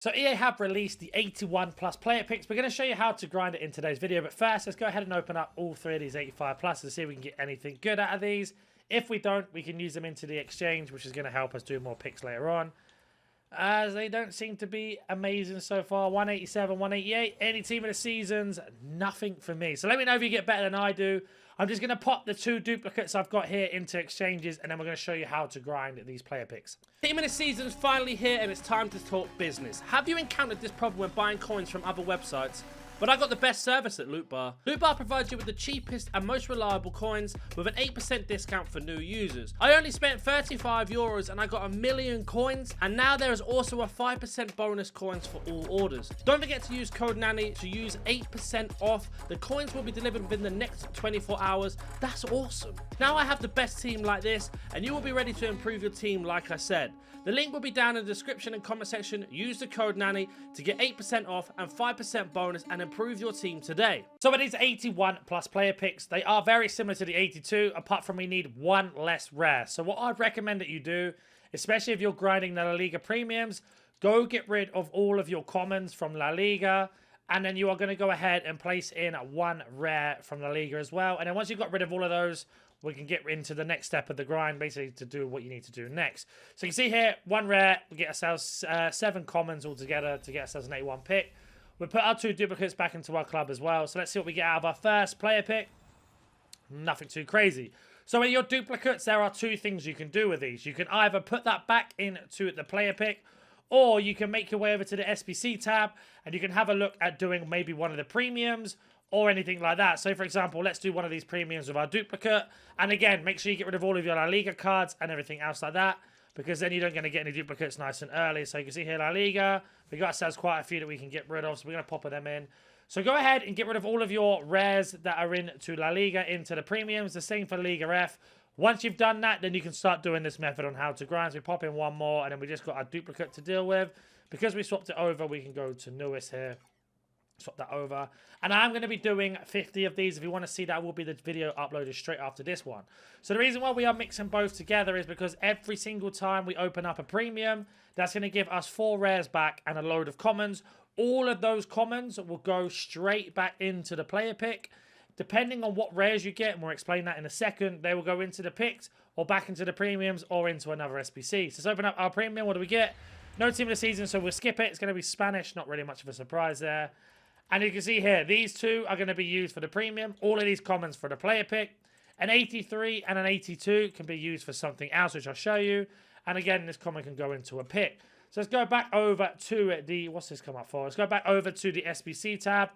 So EA have released the 81 plus player picks. We're going to show you how to grind it in today's video. But first, let's go ahead and open up all three of these 85 plus to see if we can get anything good out of these. If we don't, we can use them into the exchange, which is going to help us do more picks later on. As they don't seem to be amazing so far. 187, 188. Any team of the seasons, nothing for me. So let me know if you get better than I do. I'm just going to pop the two duplicates I've got here into exchanges, and then we're going to show you how to grind these player picks. Team of the season is finally here, and it's time to talk business. Have you encountered this problem when buying coins from other websites? But I got the best service at Loot Bar. Loot Bar provides you with the cheapest and most reliable coins with an 8% discount for new users. I only spent 35 euros and I got 1,000,000 coins, and now there is also a 5% bonus coins for all orders. Don't forget to use code NANNY to use 8% off. The coins will be delivered within the next 24 hours. That's awesome. Now I have the best team like this, and you will be ready to improve your team like I said. The link will be down in the description and comment section. Use the code NANNY to get 8% off and 5% bonus and improve your team today. So it is 81 plus player picks. They are very similar to the 82, apart from we need one less rare. So what I'd recommend that you do, especially if you're grinding the LaLIGA premiums, go get rid of all of your commons from LaLIGA, and then you are going to go ahead and place in one rare from LaLIGA as well. And then once you've got rid of all of those, we can get into the next step of the grind, basically to do what you need to do next. So you can see here, one rare, we get ourselves 7 commons altogether to get ourselves an 81 pick. We put our 2 duplicates back into our club as well. So let's see what we get out of our first player pick. Nothing too crazy. So with your duplicates, there are 2 things you can do with these. You can either put that back into the player pick, or you can make your way over to the SBC tab and you can have a look at doing maybe one of the premiums or anything like that. So for example, let's do one of these premiums with our duplicate. And again, make sure you get rid of all of your LaLIGA cards and everything else like that, because then you're not going to get any duplicates nice and early. So you can see here, LaLIGA, we got ourselves quite a few that we can get rid of. So we're going to pop them in. So go ahead and get rid of all of your rares that are into LaLIGA into the premiums. The same for Liga F. Once you've done that, then you can start doing this method on how to grind. So we pop in one more, and then we just got our duplicate to deal with. Because we swapped it over, we can go to newest here. Swap that over. And I'm going to be doing 50 of these. If you want to see that, will be the video uploaded straight after this one. So the reason why we are mixing both together is because every single time we open up a premium, that's going to give us 4 rares back and a load of commons. All of those commons will go straight back into the player pick. Depending on what rares you get, and we'll explain that in a second, they will go into the picks or back into the premiums or into another SBC. So let's open up our premium. What do we get? No team of the season, so we'll skip it. It's going to be Spanish. Not really much of a surprise there. And you can see here, these 2 are going to be used for the premium. All of these commons for the player pick. An 83 and an 82 can be used for something else, which I'll show you. And again, this common can go into a pick. So let's go back over to the... What's this come up for? Let's go back over to the SBC tab.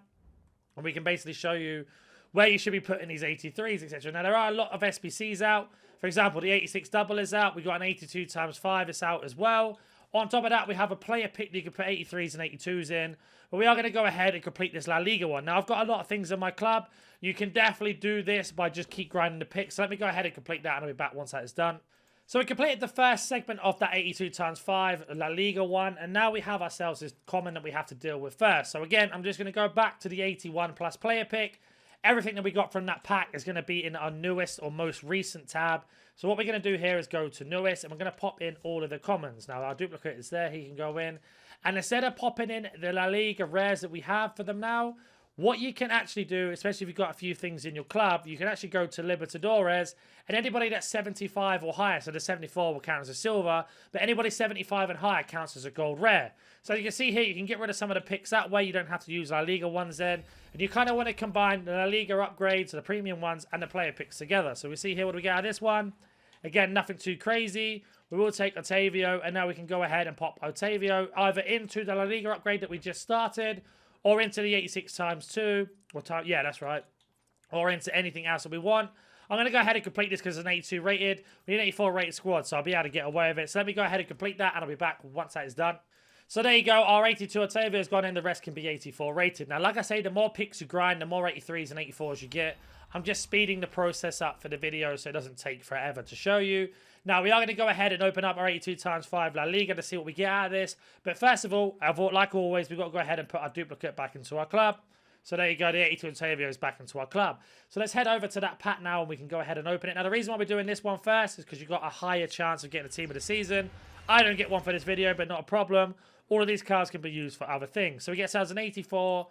And we can basically show you where you should be putting these 83s, etc. Now, there are a lot of SBCs out. For example, the 86 double is out. We've got an 82 times 5 is out as well. On top of that, we have a player pick that you can put 83s and 82s in. But we are going to go ahead and complete this LaLIGA one. Now, I've got a lot of things in my club. You can definitely do this by just keep grinding the picks. So let me go ahead and complete that, and I'll be back once that is done. So we completed the first segment of that 82 times 5 LaLIGA one. And now we have ourselves this common that we have to deal with first. So again, I'm just going to go back to the 81 plus player pick. Everything that we got from that pack is going to be in our newest or most recent tab. So what we're going to do here is go to newest, and we're going to pop in all of the commons. Now, our duplicate is there. He can go in. And instead of popping in the LaLIGA rares that we have for them now, what you can actually do, especially if you've got a few things in your club, you can actually go to Libertadores, and anybody that's 75 or higher, so the 74 will count as a silver, but anybody 75 and higher counts as a gold rare. So you can see here, you can get rid of some of the picks that way. You don't have to use LaLIGA ones then. And you kind of want to combine the LaLIGA upgrades, the premium ones, and the player picks together. So we see here, what do we get out of this one? Again, nothing too crazy. We will take Otavio, and now we can go ahead and pop Otavio either into the LaLIGA upgrade that we just started, or into the 86 times 2. Yeah, that's right. Or into anything else that we want. I'm going to go ahead and complete this because it's an 82 rated. We need an 84 rated squad, so I'll be able to get away with it. So let me go ahead and complete that, and I'll be back once that is done. So there you go. Our 82 Otavio has gone in. The rest can be 84 rated. Now, like I say, the more picks you grind, the more 83s and 84s you get. I'm just speeding the process up for the video so it doesn't take forever to show you. Now, we are going to go ahead and open up our 82 times 5 LaLIGA to see what we get out of this. But first of all, like always, we've got to go ahead and put our duplicate back into our club. So there you go, the 82 Otavio is back into our club. So let's head over to that pack now, and we can go ahead and open it. Now, the reason why we're doing this one first is because you've got a higher chance of getting a team of the season. I don't get one for this video, but not a problem. all of these cards can be used for other things. So we get ourselves an 84,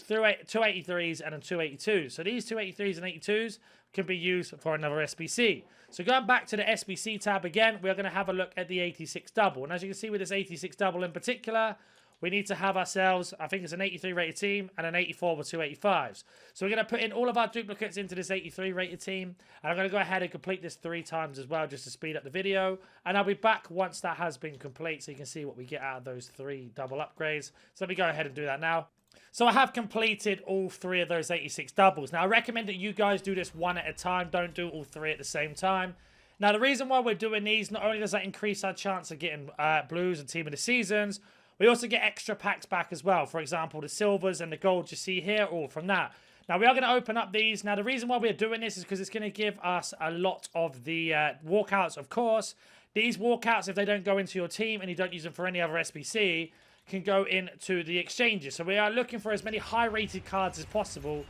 two 83s, and a 282. So these 283s and 82s can be used for another SBC. So going back to the SBC tab again, we're going to have a look at the 86 double. And as you can see with this 86 double in particular, we need to have ourselves, I think it's an 83 rated team and an 84 with 285s. So we're going to put in all of our duplicates into this 83 rated team. And I'm going to go ahead and complete this 3 times as well, just to speed up the video. And I'll be back once that has been complete, so you can see what we get out of those 3 double upgrades. So let me go ahead and do that now. So I have completed all 3 of those 86 doubles. Now I recommend that you guys do this one at a time. Don't do all 3 at the same time. Now the reason why we're doing these, not only does that increase our chance of getting blues and team of the seasons, we also get extra packs back as well. For example, the silvers and the golds you see here, all from that. Now, we are going to open up these. Now, the reason why we're doing this is because it's going to give us a lot of the walkouts, of course. These walkouts, if they don't go into your team and you don't use them for any other SBC, can go into the exchanges. So we are looking for as many high-rated cards as possible,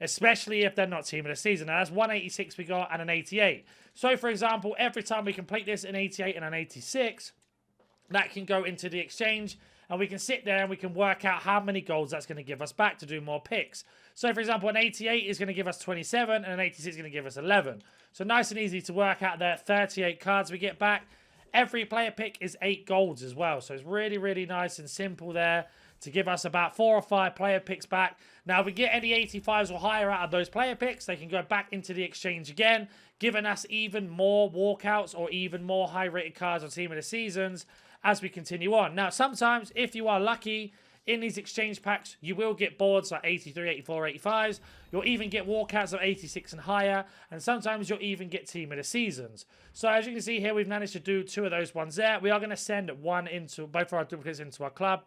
especially if they're not team of the season. Now, that's 186 we got and an 88. So, for example, every time we complete this, an 88 and an 86... that can go into the exchange, and we can sit there and we can work out how many golds that's going to give us back to do more picks. So, for example, an 88 is going to give us 27, and an 86 is going to give us 11. So, nice and easy to work out there. 38 cards we get back. Every player pick is 8 golds as well. So, it's really, really nice and simple there to give us about 4 or 5 player picks back. Now, if we get any 85s or higher out of those player picks, they can go back into the exchange again, giving us even more walkouts or even more high-rated cards on Team of the Seasons as we continue on. Now, sometimes, if you are lucky, in these exchange packs, you will get boards like 83, 84, 85s. You'll even get walkouts of 86 and higher. And sometimes you'll even get Team of the Seasons. So as you can see here, we've managed to do 2 of those ones there. We are going to send both of our duplicates into our club.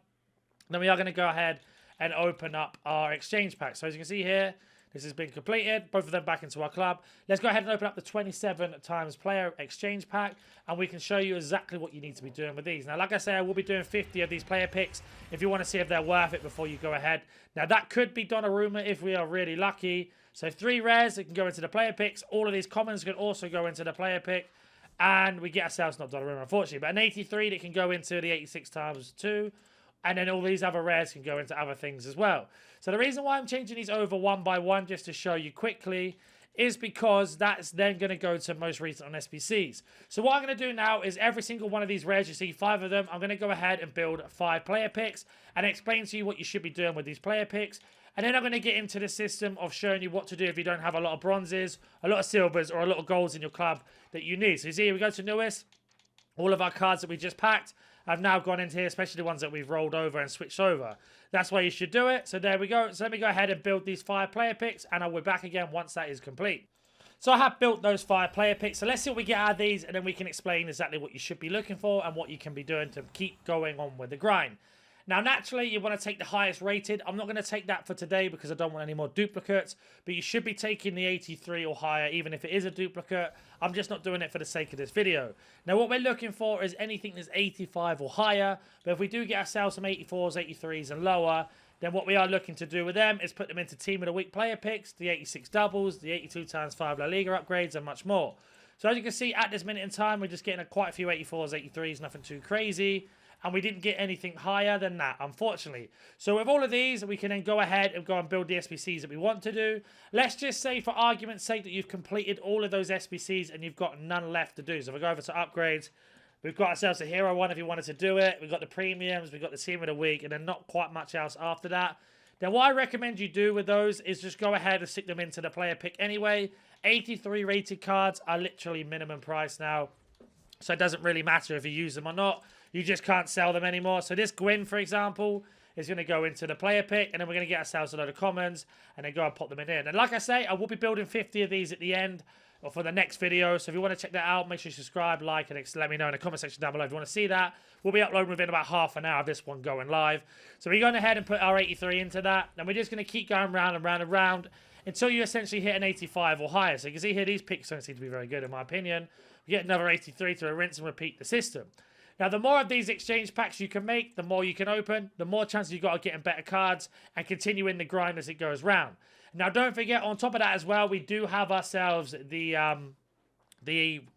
Then we are going to go ahead and open up our exchange pack. So as you can see here, this has been completed. Both of them back into our club. Let's go ahead and open up the 27 times player exchange pack, and we can show you exactly what you need to be doing with these. Now, like I say, I will be doing 50 of these player picks if you want to see if they're worth it before you go ahead. Now, that could be Donnarumma if we are really lucky. So 3 rares that can go into the player picks. All of these commons can also go into the player pick. And we get ourselves, not Donnarumma, unfortunately, but an 83 that can go into the 86 times 2. And then all these other rares can go into other things as well. So the reason why I'm changing these over one by one, just to show you quickly, is because that's then going to go to most recent on SBCs. So what I'm going to do now is every single one of these rares, you see 5 of them, I'm going to go ahead and build 5 player picks and explain to you what you should be doing with these player picks. And then I'm going to get into the system of showing you what to do if you don't have a lot of bronzes, a lot of silvers, or a lot of golds in your club that you need. So you see here we go to newest. All of our cards that we just packed have now gone into here, especially the ones that we've rolled over and switched over. That's why you should do it. So there we go. So let me go ahead and build these 5 player picks, and I'll be back again once that is complete. So I have built those 5 player picks. So let's see what we get out of these, and then we can explain exactly what you should be looking for and what you can be doing to keep going on with the grind. Now, naturally, you want to take the highest rated. I'm not going to take that for today because I don't want any more duplicates, but you should be taking the 83 or higher, even if it is a duplicate. I'm just not doing it for the sake of this video. Now, what we're looking for is anything that's 85 or higher, but if we do get ourselves some 84s, 83s and lower, then what we are looking to do with them is put them into Team of the Week player picks, the 86 doubles, the 82 times 5 La Liga upgrades, and much more. So as you can see, at this minute in time, we're just getting quite a few 84s, 83s, nothing too crazy. And we didn't get anything higher than that, unfortunately. So with all of these, we can then go ahead and go and build the SBCs that we want to do. Let's just say, for argument's sake, that you've completed all of those SBCs and you've got none left to do. So if we go over to upgrades, we've got ourselves a hero one if you wanted to do it. We've got the premiums, we've got the team of the week, and then not quite much else after that. Then what I recommend you do with those is just go ahead and stick them into the player pick anyway. 83 rated cards are literally minimum price now. So it doesn't really matter if you use them or not. You just can't sell them anymore. So this Gwyn, for example, is going to go into the player pick. And then we're going to get ourselves a load of commons. And then go and pop them in. And like I say, I will be building 50 of these at the end. Or for the next video. So if you want to check that out, make sure you subscribe, like, and let me know in the comment section down below if you want to see that. We'll be uploading within about half an hour of this one going live. So we're going ahead and put our 83 into that. And we're just going to keep going round and round and round until you essentially hit an 85 or higher. So you can see here, these picks don't seem to be very good in my opinion. We get another 83 to rinse and repeat the system. Now, the more of these exchange packs you can make, the more you can open, the more chances you've got of getting better cards and continuing the grind as it goes round. Now, don't forget, on top of that as well, we do have ourselves the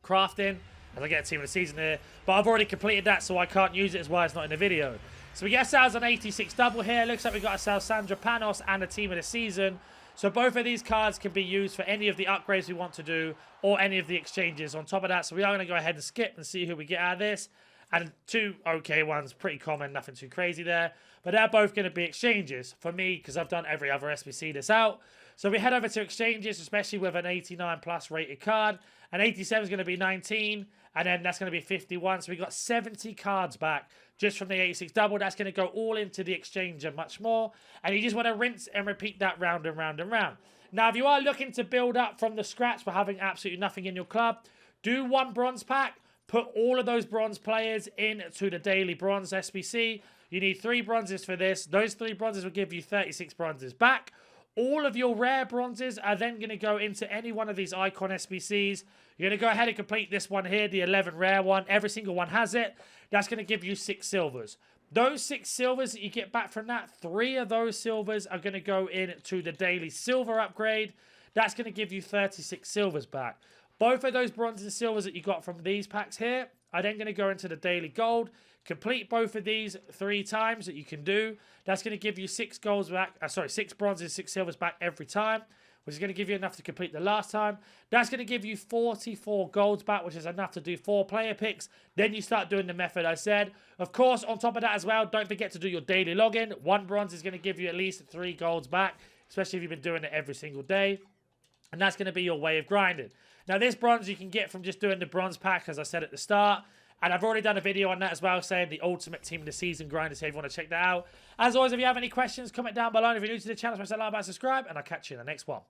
crafting, as I get a team of the season here, but I've already completed that, so I can't use it as well. It's not in the video. So we get ourselves an 86 double here. Looks like we got ourselves Sandra Panos and a team of the season. So both of these cards can be used for any of the upgrades we want to do or any of the exchanges on top of that. So we are going to go ahead and skip and see who we get out of this. And 2 okay ones, pretty common, nothing too crazy there. But they're both going to be exchanges for me because I've done every other SBC this out. So we head over to exchanges, especially with an 89 plus rated card. An 87 is going to be 19, and then that's going to be 51. So we got 70 cards back just from the 86 double. That's going to go all into the exchange and much more. And you just want to rinse and repeat that round and round and round. Now, if you are looking to build up from the scratch for having absolutely nothing in your club, do 1 bronze pack. Put all of those bronze players into the daily bronze SBC. You need 3 bronzes for this. Those 3 bronzes will give you 36 bronzes back. All of your rare bronzes are then going to go into any one of these icon SBCs. You're going to go ahead and complete this one here, the 11 rare one. Every single one has it. That's going to give you 6 silvers. Those 6 silvers that you get back from that, 3 of those silvers are going to go into the daily silver upgrade. That's going to give you 36 silvers back. Both of those bronzes and silvers that you got from these packs here are then going to go into the daily gold. Complete both of these 3 times that you can do. That's going to give you 6 golds back. 6 bronzes, 6 silvers back every time, which is going to give you enough to complete the last time. That's going to give you 44 golds back, which is enough to do 4 player picks. Then you start doing the method I said. Of course, on top of that as well, don't forget to do your daily login. 1 bronze is going to give you at least 3 golds back, especially if you've been doing it every single day. And that's going to be your way of grinding. Now, this bronze you can get from just doing the bronze pack, as I said at the start. And I've already done a video on that as well, saying the ultimate team of the season grinder, so if you want to check that out. As always, if you have any questions, comment down below. And if you're new to the channel, smash that like button, subscribe, and I'll catch you in the next one.